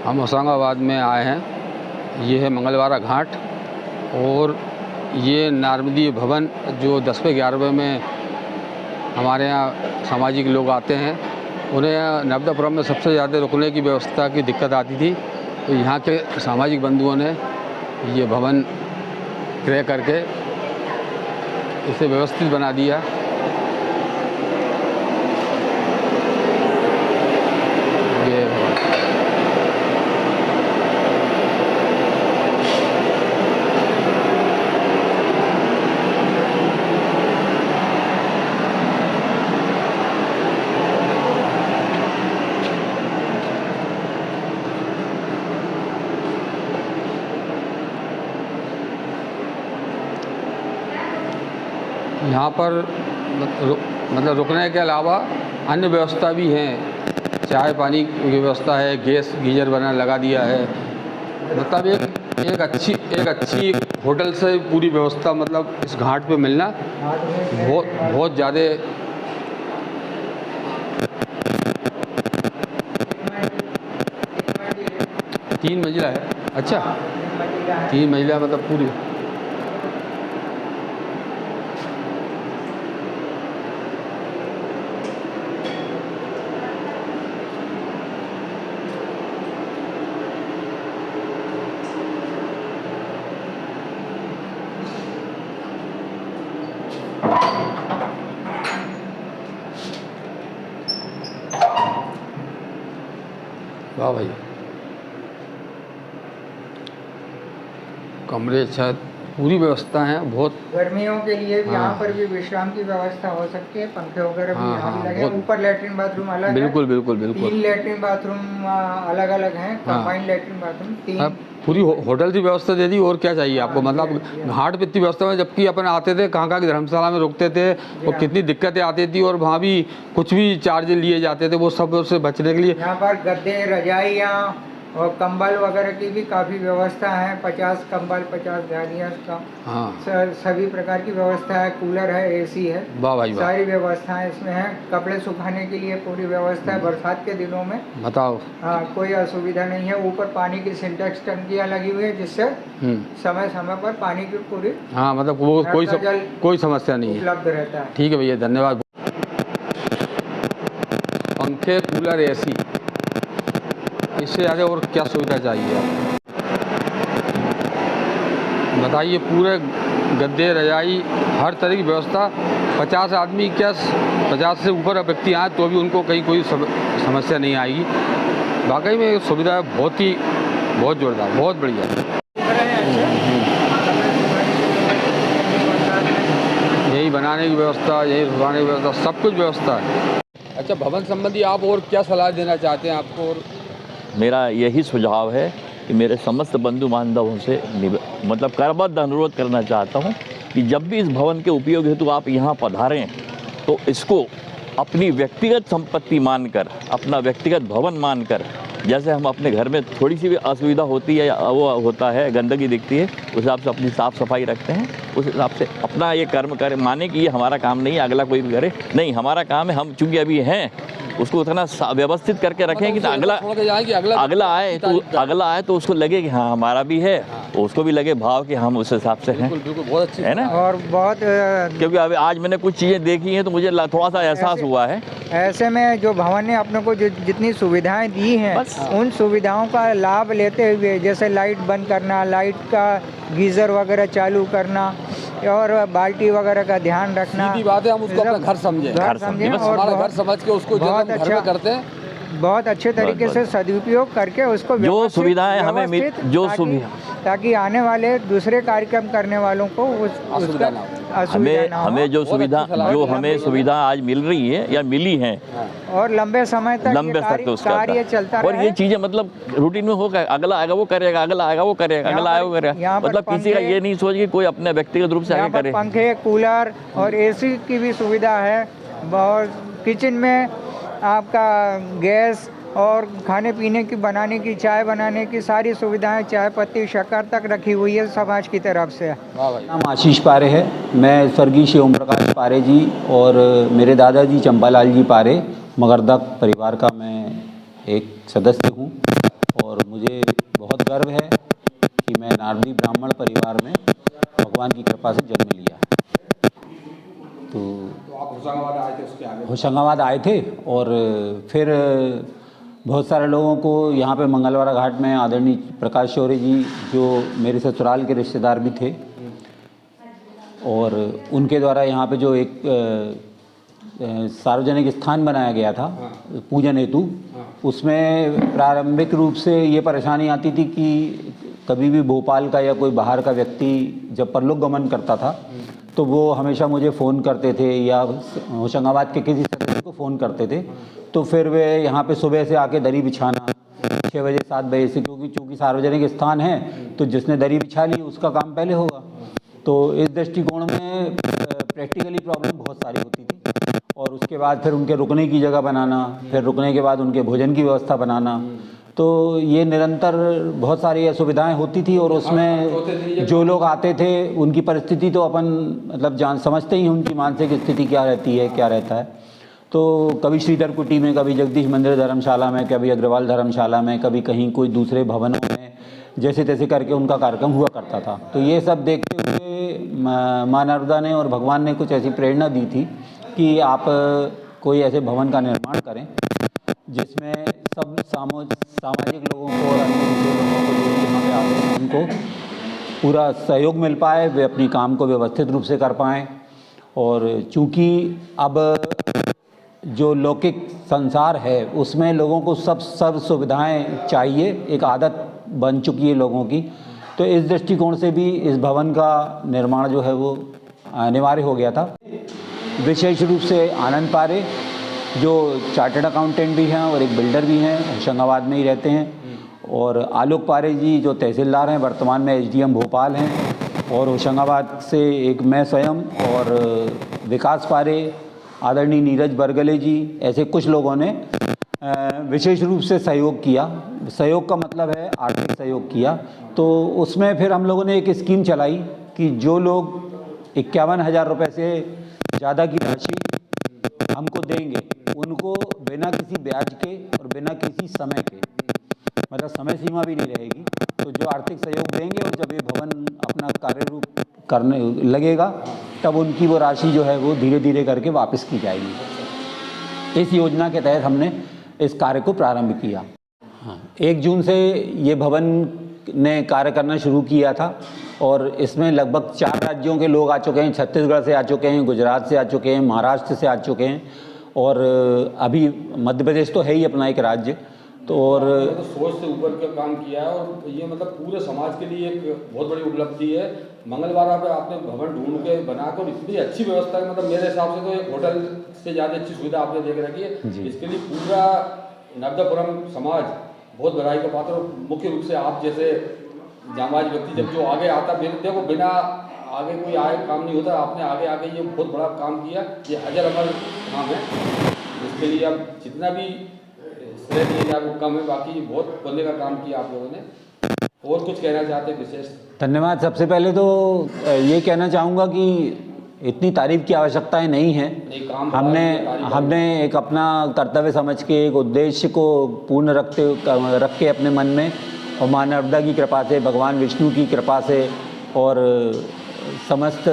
हम होशंगाबाद में आए हैं। ये है मंगलवारा घाट और ये नारमदीय भवन जो 10वें 11वें में हमारे यहाँ सामाजिक लोग आते हैं, उन्हें नर्मदापुरम में सबसे ज़्यादा रुकने की व्यवस्था की दिक्कत आती थी। तो यहाँ के सामाजिक बंधुओं ने ये भवन क्रय करके इसे व्यवस्थित बना दिया। ये यहाँ पर मतलब रुकने के अलावा अन्य व्यवस्था भी हैं। चाय पानी की व्यवस्था है, गैस गीजर बना लगा दिया है। मतलब एक अच्छी होटल से पूरी व्यवस्था मतलब इस घाट पे मिलना बहुत ज़्यादा। 3 मंजिला है। अच्छा, 3 मंजिला मतलब पूरी। वाह भाई, कमरे, छत, पूरी व्यवस्था है। बहुत गर्मियों के लिए भी यहाँ पर भी विश्राम की व्यवस्था हो सकती है। पंखे वगैरह भी यहाँ भी लगे। ऊपर लेटरिन बाथरूम अलग बिल्कुल है। बिल्कुल बिल्कुल 3 लेटरिन बाथरूम अलग अलग हैं। Combined latrine bathroom 3। पूरी होटल की व्यवस्था दे दी। और क्या चाहिए आपको? मतलब घाट पे इतनी व्यवस्था है, जबकि अपन आते थे कहाँ की धर्मशाला में रुकते थे और कितनी दिक्कतें आती थी और वहाँ भी कुछ भी चार्ज लिए जाते थे। वो सब से बचने के लिए यहाँ पर गद्दे, रजाइयाँ और कंबल वगैरह की भी काफ़ी व्यवस्था है। 50 कंबल, 50 गादियाँ का। हाँ, सभी प्रकार की व्यवस्था है। कूलर है, एसी है। वाह भाई वाह, सारी व्यवस्थाएं इसमें है। कपड़े सुखाने के लिए पूरी व्यवस्था है बरसात के दिनों में। बताओ। हाँ, कोई असुविधा नहीं है। ऊपर पानी की सिंटेक्स टंकियाँ लगी हुई है, जिससे समय समय पर पानी की पूरी मतलब वो कोई समस्या नहीं है, उपलब्ध रहता है। ठीक है भैया, धन्यवाद। पंखे, कूलर, एसी, इससे ज़्यादा और क्या सुविधा चाहिए आपको? बताइए। पूरे गद्दे, रजाई, हर तरह की व्यवस्था। 50 आदमी, क्या 50 से ऊपर व्यक्ति आए तो भी उनको कहीं कोई समस्या नहीं आएगी। वाकई में सुविधा बहुत जोरदार, बहुत बढ़िया। यही बनाने की व्यवस्था, यही रुकवाने की व्यवस्था, सब कुछ व्यवस्था है। अच्छा, भवन संबंधी आप और क्या सलाह देना चाहते हैं आपको? और मेरा यही सुझाव है कि मेरे समस्त बंधु बांधवों से मतलब करबद्ध अनुरोध करना चाहता हूं कि जब भी इस भवन के उपयोग हेतु आप यहां पधारें तो इसको अपनी व्यक्तिगत संपत्ति मानकर, अपना व्यक्तिगत भवन मानकर, जैसे हम अपने घर में थोड़ी सी भी असुविधा होती है या वो होता है, गंदगी दिखती है, उस हिसाब से अपनी साफ़ सफाई रखते हैं। उस हिसाब से अपना ये कर्म करें। माने कि ये हमारा काम नहीं है, अगला कोई भी करे, नहीं, हमारा काम है। हम चूँकि अभी हैं उसको उतना व्यवस्थित करके रखें कि अगला आए तो उसको लगे कि हाँ हमारा भी है, तो उसको भी लगे भाव कि हम उस हिसाब से हैं। बिल्कुल, बहुत अच्छी है ना। और बहुत, क्योंकि अभी आज मैंने कुछ चीज़ें देखी हैं तो मुझे थोड़ा सा एहसास हुआ है। ऐसे में जो भवन ने अपने को जितनी सुविधाएं दी हैं, उन सुविधाओं का लाभ लेते हुए, जैसे लाइट बंद करना, लाइट का गीज़र वगैरह चालू करना और बाल्टी वगैरह का ध्यान रखना। सीधी बात है, हम उसको अपना घर समझें और हमारा घर समझ के उसको जो हम घर में करते हैं, बहुत अच्छे तरीके से सदुपयोग करके उसको जो सुविधाएं हमें ताकि आने वाले दूसरे कार्यक्रम करने वालों को उसका हमें जो सुविधा आज मिल रही है या मिली है और लंबे समय तक कार्य चलता और ये चीजें मतलब रूटीन में होगा। अगला आएगा वो करेगा, अगला आएगा वो करेगा, अगला आएगा वो करेगा। मतलब किसी का ये नहीं सोच कि कोई अपने व्यक्तिगत रूप से आगे करे। पंखे, कूलर और एसी की भी सुविधा है। और किचन में आपका गैस और खाने पीने की, बनाने की, चाय बनाने की सारी सुविधाएं, चाय पत्ती, शक्कर तक रखी हुई है समाज की तरफ से। नाम आशीष पारे है। मैं स्वर्गीय श्री ओम प्रकाश पारे जी और मेरे दादाजी चंपालाल जी पारे मगरदक परिवार का मैं एक सदस्य हूं और मुझे बहुत गर्व है कि मैं नारदी ब्राह्मण परिवार में भगवान की कृपा से जन्म लिया है। तो आप होशंगाबाद आए थे, उसके आगे होशंगाबाद आए थे और फिर बहुत सारे लोगों को यहाँ पे मंगलवारा घाट में आदरणीय प्रकाश शौर्य जी जो मेरे ससुराल के रिश्तेदार भी थे और उनके द्वारा यहाँ पे जो एक सार्वजनिक स्थान बनाया गया था पूजन हेतु, उसमें प्रारंभिक रूप से ये परेशानी आती थी कि कभी भी भोपाल का या कोई बाहर का व्यक्ति जब परलोक गमन करता था तो वो हमेशा मुझे फ़ोन करते थे या होशंगाबाद के किसी सदस्य को फ़ोन करते थे। तो फिर वे यहाँ पे सुबह से आके दरी बिछाना 6 बजे 7 बजे से, क्योंकि चूँकि सार्वजनिक स्थान है तो जिसने दरी बिछा ली उसका काम पहले होगा। तो इस दृष्टिकोण में प्रैक्टिकली प्रॉब्लम बहुत सारी होती थी। और उसके बाद फिर उनके रुकने की जगह बनाना, फिर रुकने के बाद उनके भोजन की व्यवस्था बनाना, तो ये निरंतर बहुत सारी असुविधाएं होती थी। और उसमें जो लोग आते थे उनकी परिस्थिति तो अपन मतलब जान समझते ही, उनकी मानसिक स्थिति क्या रहती है, क्या रहता है। तो कभी श्रीधर कुटी में, कभी जगदीश मंदिर धर्मशाला में, कभी अग्रवाल धर्मशाला में, कभी कहीं कोई दूसरे भवनों में, जैसे तैसे करके उनका कार्यक्रम हुआ करता था। तो ये सब देखते हुए माँ नर्मदा ने और भगवान ने कुछ ऐसी प्रेरणा दी थी कि आप कोई ऐसे भवन का निर्माण करें जिसमें सब सामाजिक लोगों को और अन्य लोगों को जो यहाँ पे आते हैं उनको पूरा सहयोग मिल पाए, वे अपनी काम को व्यवस्थित रूप से कर पाएँ। और चूँकि अब जो लौकिक संसार है उसमें लोगों को सब सुविधाएं चाहिए, एक आदत बन चुकी है लोगों की। तो इस दृष्टिकोण से भी इस भवन का निर्माण जो है वो अनिवार्य हो गया था। विशेष रूप से आनंद पारे जो चार्टर्ड अकाउंटेंट भी हैं और एक बिल्डर भी हैं, होशंगाबाद में ही रहते हैं, और आलोक पारे जी जो तहसीलदार हैं, वर्तमान में एसडीएम भोपाल हैं, और होशंगाबाद से एक मैं स्वयं, और विकास पारे, आदरणीय नीरज बरगले जी, ऐसे कुछ लोगों ने विशेष रूप से सहयोग किया। सहयोग का मतलब है आर्थिक सहयोग किया। तो उसमें फिर हम लोगों ने एक स्कीम चलाई कि जो लोग 51,000 रुपये से ज़्यादा की राशि हमको देंगे उनको बिना किसी ब्याज के और बिना किसी समय के, मतलब समय सीमा भी नहीं रहेगी, तो जो आर्थिक सहयोग देंगे और जब ये भवन अपना कार्य रूप करने लगेगा तब उनकी वो राशि जो है वो धीरे धीरे करके वापस की जाएगी। इस योजना के तहत हमने इस कार्य को प्रारंभ किया। 1 जून से ये भवन ने कार्य करना शुरू किया था और इसमें लगभग 4 राज्यों के लोग आ चुके हैं। छत्तीसगढ़ से आ चुके हैं, गुजरात से आ चुके हैं, महाराष्ट्र से आ चुके हैं, और अभी मध्य प्रदेश तो है ही अपना एक राज्य। तो और तो सोच से ऊपर का काम किया है और ये मतलब पूरे समाज के लिए एक बहुत बड़ी उपलब्धि है। मंगलवारा पे आपने भवन ढूंढ के बनाकर इतनी अच्छी व्यवस्था है, मतलब मेरे हिसाब से तो एक होटल से ज़्यादा अच्छी सुविधा आपने देख रखी है। इसके लिए पूरा नर्मदापुरम समाज बहुत बधाई का पात्र। मुख्य रूप से आप जैसे जांबाज व्यक्ति जब जो आगे आता, देखो बिना आगे कोई आए काम नहीं होता, आपने आगे आके ये बहुत बड़ा काम किया। ये अजर अमर काम है, इसके लिए अब जितना भी श्रेय दिए जाए वो कम है। बाकी बहुत बंदे का काम किया आप लोगों ने। और कुछ कहना चाहते हैं विशेष? धन्यवाद। सबसे पहले तो ये कहना चाहूँगा कि इतनी तारीफ की आवश्यकताएं नहीं है। हमने एक अपना कर्तव्य समझ के, एक उद्देश्य को पूर्ण रख के अपने मन में, और माँ नर्मदा की कृपा से, भगवान विष्णु की कृपा से और समस्त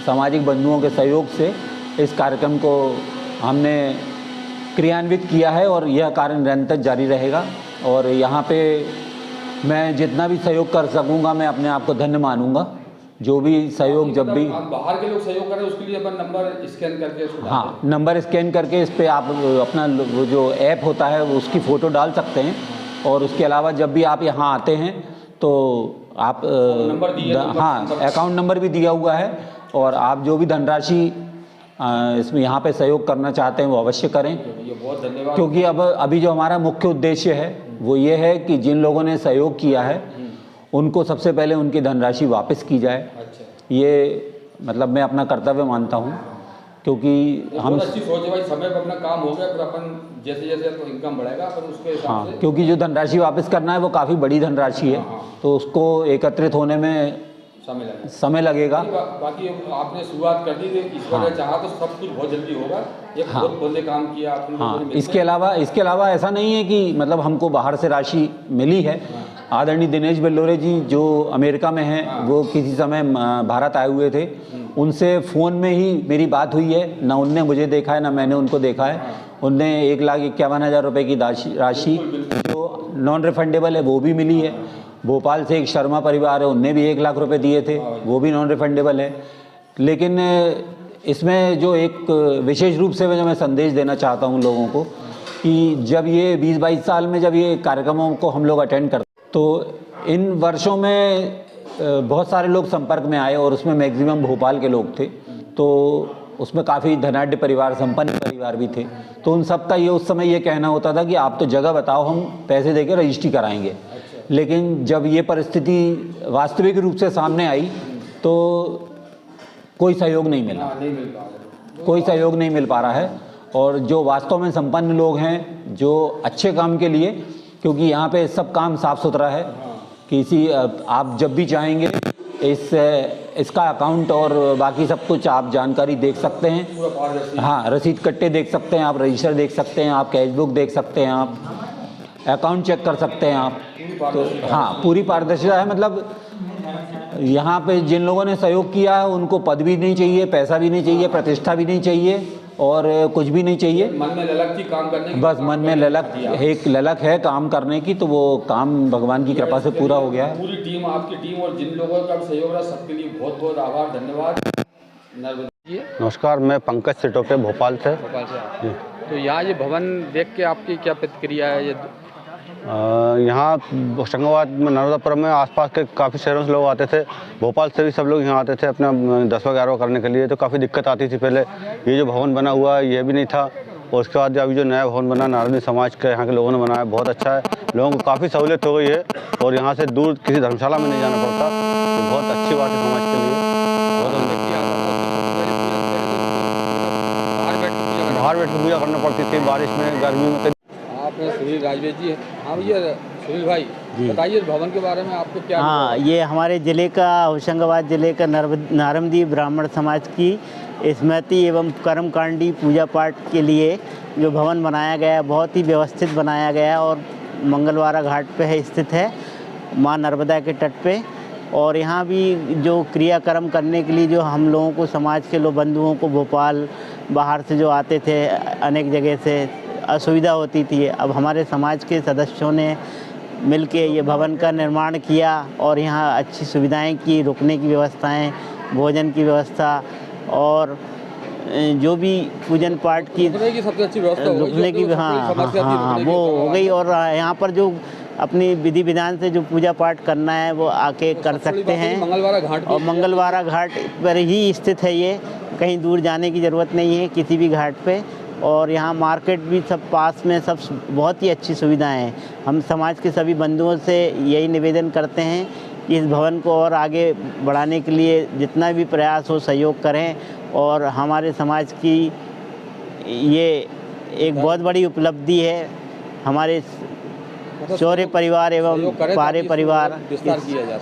सामाजिक बंधुओं के सहयोग से इस कार्यक्रम को हमने क्रियान्वित किया है और यह कार्य निरंतर जारी रहेगा। और यहाँ पे मैं जितना भी सहयोग कर सकूँगा मैं अपने आप को धन्य मानूँगा। जो भी सहयोग जब भी बाहर के लोग सहयोग करें उसके लिए अपन नंबर स्कैन करके, हाँ, नंबर स्कैन करके इस पर आप अपना वो जो ऐप होता है उसकी फ़ोटो डाल सकते हैं। और उसके अलावा जब भी आप यहाँ आते हैं तो आप हाँ, अकाउंट नंबर भी दिया हुआ है, और आप जो भी धनराशि इसमें यहाँ पे सहयोग करना चाहते हैं वो अवश्य करें। ये बहुत धन्यवाद। क्योंकि अब अभी जो हमारा मुख्य उद्देश्य है वो ये है कि जिन लोगों ने सहयोग किया है उनको सबसे पहले उनकी धनराशि वापस की जाए। ये मतलब मैं अपना कर्तव्य मानता हूँ, क्योंकि हम अच्छी सोच है भाई। समय पर अपना काम हो गया, फिर अपन जैसे जैसे तो इनकम बढ़ेगा अपन उसके हिसाब से, क्योंकि जो धनराशि वापस करना है वो काफ़ी बड़ी धनराशि है। तो उसको एकत्रित होने में समय लगेगा। बाकी आपने शुरुआत कर दी थी, ईश्वर ने चाहा तो सब कुछ बहुत जल्दी होगा। एक बहुत बड़े काम किया आपने। इसके अलावा ऐसा नहीं है कि मतलब हमको बाहर से राशि मिली है। आदरणीय दिनेश बेल्लोरे जी जो अमेरिका में हैं, वो किसी समय भारत आए हुए थे, उनसे फ़ोन में ही मेरी बात हुई है। ना उनने मुझे देखा है ना मैंने उनको देखा है। उनने 1,51,000 रुपये की राशि जो नॉन रिफंडेबल है वो भी मिली है। भोपाल से एक शर्मा परिवार है, उनने भी 1 लाख रुपए दिए थे, वो भी नॉन रिफंडेबल है। लेकिन इसमें जो एक विशेष रूप से मैं संदेश देना चाहता हूँ लोगों को कि जब ये 20-22 साल में जब ये कार्यक्रमों को हम लोग अटेंड करते तो इन वर्षों में बहुत सारे लोग संपर्क में आए और उसमें मैक्सिमम भोपाल के लोग थे। तो उसमें काफ़ी धनाढ्य परिवार, संपन्न परिवार भी थे। तो उन सब का ये उस समय ये कहना होता था कि आप तो जगह बताओ, हम पैसे देके रजिस्ट्री कराएंगे। लेकिन जब ये परिस्थिति वास्तविक रूप से सामने आई तो कोई सहयोग नहीं मिला, कोई सहयोग नहीं मिल पा रहा है। और जो वास्तव में संपन्न लोग हैं जो अच्छे काम के लिए, क्योंकि यहाँ पे सब काम साफ सुथरा है, किसी आप जब भी चाहेंगे इसका अकाउंट और बाकी सब कुछ आप जानकारी देख सकते हैं। हाँ, रसीद कट्टे देख सकते हैं आप, रजिस्टर देख सकते हैं आप, कैश बुक देख सकते हैं आप, अकाउंट चेक कर सकते हैं आप। तो हाँ, पूरी पारदर्शिता है। मतलब यहाँ पे जिन लोगों ने सहयोग किया है उनको पद भी नहीं चाहिए, पैसा भी नहीं चाहिए, प्रतिष्ठा भी नहीं चाहिए और कुछ भी नहीं चाहिए। मन में ललक थी काम करने की, बस मन में एक ललक है काम करने की, तो वो काम भगवान की कृपा से पूरा हो गया है। पूरी टीम, आपकी टीम और जिन लोगों का सहयोग रहा सबके लिए बहुत बहुत आभार, धन्यवाद। नमस्कार, मैं पंकज सिटोपे भोपाल से। तो यहाँ ये भवन देख के आपकी क्या प्रतिक्रिया है? यहाँ होशंगाबाद में नर्मदापुरम में आसपास के काफ़ी शहरों से लोग आते थे, भोपाल से भी सब लोग यहाँ आते थे अपना 10वां 11वां करने के लिए। तो काफ़ी दिक्कत आती थी पहले। ये जो भवन बना हुआ है ये भी नहीं था, और उसके बाद अभी जो नया भवन बना नारदी समाज के यहाँ के लोगों ने बनाया, बहुत अच्छा है। लोगों को काफ़ी सहूलियत हो गई है और यहाँ से दूर किसी धर्मशाला में नहीं जाना पड़ता। तो बहुत अच्छी बात है समाज के लिए। बाहर बैठ के पूजा करना पड़ती थी, बारिश में, गर्मी में। आपने सुनील राजवेद जी, हाँ भैया सुनील भाई बताइए भवन के बारे में आपको क्या? हाँ, ये हमारे ज़िले का, होशंगाबाद ज़िले का नारमदी ब्राह्मण समाज की स्मृति एवं कर्मकांडी पूजा पाठ के लिए जो भवन बनाया गया है, बहुत ही व्यवस्थित बनाया गया है और मंगलवारा घाट पे है, स्थित है माँ नर्मदा के तट पे। और यहाँ भी जो क्रियाक्रम करने के लिए जो हम लोगों को, समाज के लोग बंधुओं को भोपाल बाहर से जो आते थे, अनेक जगह से असुविधा होती थी। अब हमारे समाज के सदस्यों ने मिलके ये भवन का निर्माण किया और यहाँ अच्छी सुविधाएं की, रुकने की व्यवस्थाएं, भोजन की व्यवस्था और जो भी पूजन पाठ की सबसे अच्छी व्यवस्था, रुकने की, हाँ वो हो गई। और यहाँ पर जो अपनी विधि विधान से जो पूजा पाठ करना है वो आके कर सकते हैं। मंगलवारा घाट, और मंगलवारा घाट पर ही स्थित है ये, कहीं दूर जाने की ज़रूरत नहीं है किसी भी घाट पे। और यहाँ मार्केट भी सब पास में, सब बहुत ही अच्छी सुविधाएं हैं। हम समाज के सभी बंधुओं से यही निवेदन करते हैं कि इस भवन को और आगे बढ़ाने के लिए जितना भी प्रयास हो सहयोग करें। और हमारे समाज की ये एक बहुत बड़ी उपलब्धि है। हमारे चौरे परिवार एवं पारे परिवार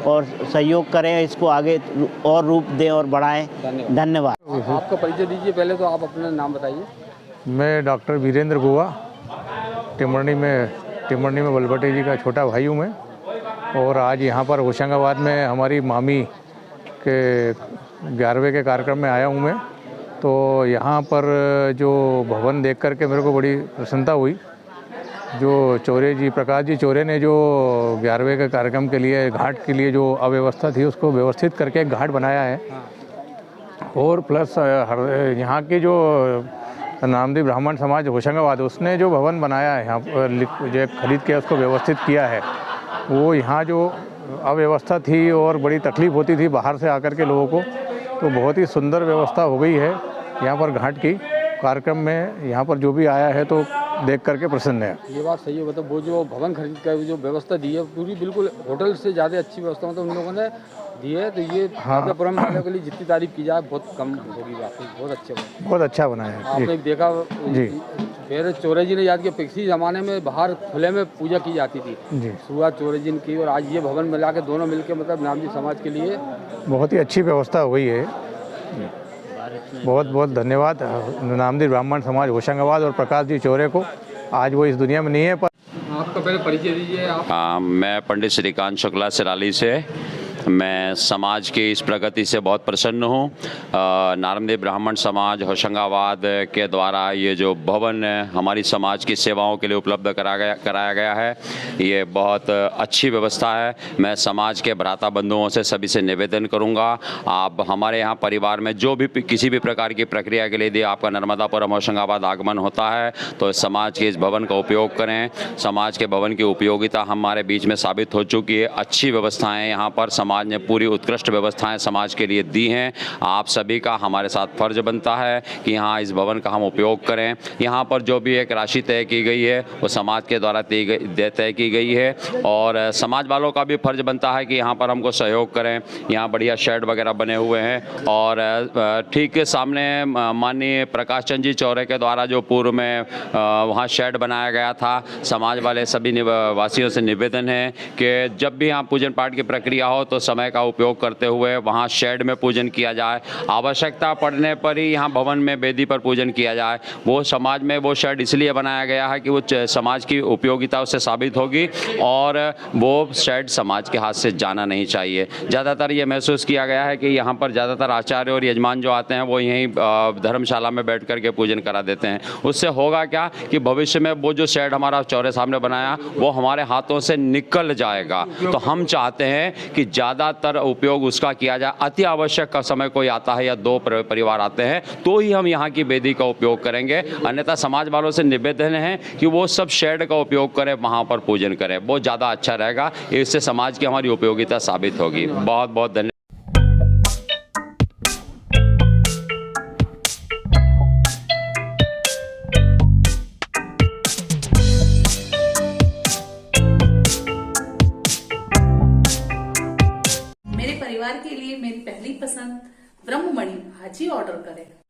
और सहयोग करें, इसको आगे और रूप दें और बढ़ाएं। धन्यवाद। आपका परिचय दीजिए पहले तो, आप अपना नाम बताइए। मैं डॉक्टर वीरेंद्र गोवा, टिमरनी में बलबटे जी का छोटा भाई हूँ मैं। और आज यहाँ पर होशंगाबाद में हमारी मामी के 11वें के कार्यक्रम में आया हूँ मैं। तो यहाँ पर जो भवन देख कर के मेरे को बड़ी प्रसन्नता हुई। जो प्रकाश जी चौरे ने जो 11वें के कार्यक्रम के लिए, घाट के लिए जो अव्यवस्था थी उसको व्यवस्थित करके एक घाट बनाया है। और प्लस यहाँ के जो नारमदी ब्राह्मण समाज होशंगाबाद, उसने जो भवन बनाया है यहाँ पर, जो खरीद के उसको व्यवस्थित किया है, वो यहाँ जो अव्यवस्था थी और बड़ी तकलीफ़ होती थी बाहर से आकर के लोगों को, तो बहुत ही सुंदर व्यवस्था हो गई है यहाँ पर घाट की। कार्यक्रम में यहाँ पर जो भी आया है तो देख करके प्रसन्न है। ये बात सही है, मतलब वो जो भवन खरीद कर जो व्यवस्था दी है पूरी बिल्कुल होटल से ज़्यादा अच्छी व्यवस्था मतलब उन लोगों ने दी है। तो ये नर्मदापुरम वालों के लिए जितनी तारीफ की जाए बहुत कम होगी, बाकी बहुत अच्छे बने। बहुत अच्छा बनाया है आपने देखा जी। फिर चौरे जी ने याद किया, पिछले ज़माने में बाहर खुले में पूजा की जाती थी जी। शुरुआत चौरे जी ने की और आज ये भवन मिला के दोनों मिलके मतलब नामदी समाज के लिए बहुत ही अच्छी व्यवस्था हो गई है। बहुत बहुत धन्यवाद नामदी ब्राह्मण समाज होशंगाबाद और प्रकाश जी चौरे को। आज वो इस दुनिया में नहीं है, पर आपका पहले परिचय दीजिए आप। मैं पंडित श्रीकांत शुक्ला सिराली से। मैं समाज की इस प्रगति से बहुत प्रसन्न हूँ। नारमदी ब्राह्मण समाज होशंगाबाद के द्वारा ये जो भवन हमारी समाज की सेवाओं के लिए उपलब्ध कराया गया है, ये बहुत अच्छी व्यवस्था है। मैं समाज के भ्राता बंधुओं से सभी से निवेदन करूँगा, आप हमारे यहाँ परिवार में जो भी किसी भी प्रकार की प्रक्रिया के लिए यदि आपका नर्मदापुरम होशंगाबाद आगमन होता है तो समाज के इस भवन का उपयोग करें। समाज के भवन की उपयोगिता हमारे बीच में साबित हो चुकी है। अच्छी व्यवस्थाएँ यहाँ पर समाज ने पूरी उत्कृष्ट व्यवस्थाएं समाज के लिए दी हैं। आप सभी का हमारे साथ फर्ज बनता है कि यहाँ इस भवन का हम उपयोग करें। यहाँ पर जो भी एक राशि तय की गई है वो समाज के द्वारा तय की गई है और समाज वालों का भी फर्ज बनता है कि यहाँ पर हमको सहयोग करें। यहाँ बढ़िया शेड वगैरह बने हुए हैं और ठीक सामने माननीय प्रकाश चंद जी चौरे के द्वारा जो पूर्व में वहाँ शेड बनाया गया था, समाज वाले सभी वासियों से निवेदन है कि जब भी यहाँ पूजन पाठ की प्रक्रिया हो तो समय का उपयोग करते हुए वहाँ शेड में पूजन किया जाए। आवश्यकता पड़ने पर ही यहाँ भवन में वेदी पर पूजन किया जाए। वो समाज में वो शेड इसलिए बनाया गया है कि वो समाज की उपयोगिता उससे साबित होगी और वो शेड समाज के हाथ से जाना नहीं चाहिए। ज़्यादातर ये महसूस किया गया है कि यहाँ पर ज़्यादातर आचार्य और यजमान जो आते हैं वो यहीं धर्मशाला में बैठ करके पूजन करा देते हैं। उससे होगा क्या कि भविष्य में वो जो शेड हमारा चौरे सामने बनाया वो हमारे हाथों से निकल जाएगा। तो हम चाहते हैं कि ज़्यादातर उपयोग उसका किया जाए। अति आवश्यक का समय कोई आता है या दो परिवार आते हैं तो ही हम यहाँ की वेदी का उपयोग करेंगे, अन्यथा समाज वालों से निवेदन है कि वो सब शेड का उपयोग करें, वहाँ पर पूजन करें, वो ज़्यादा अच्छा रहेगा। इससे समाज की हमारी उपयोगिता साबित होगी। बहुत बहुत धन्यवाद। परिवार के लिए मेरी पहली पसंद ब्रह्ममणि आज ही ऑर्डर करें।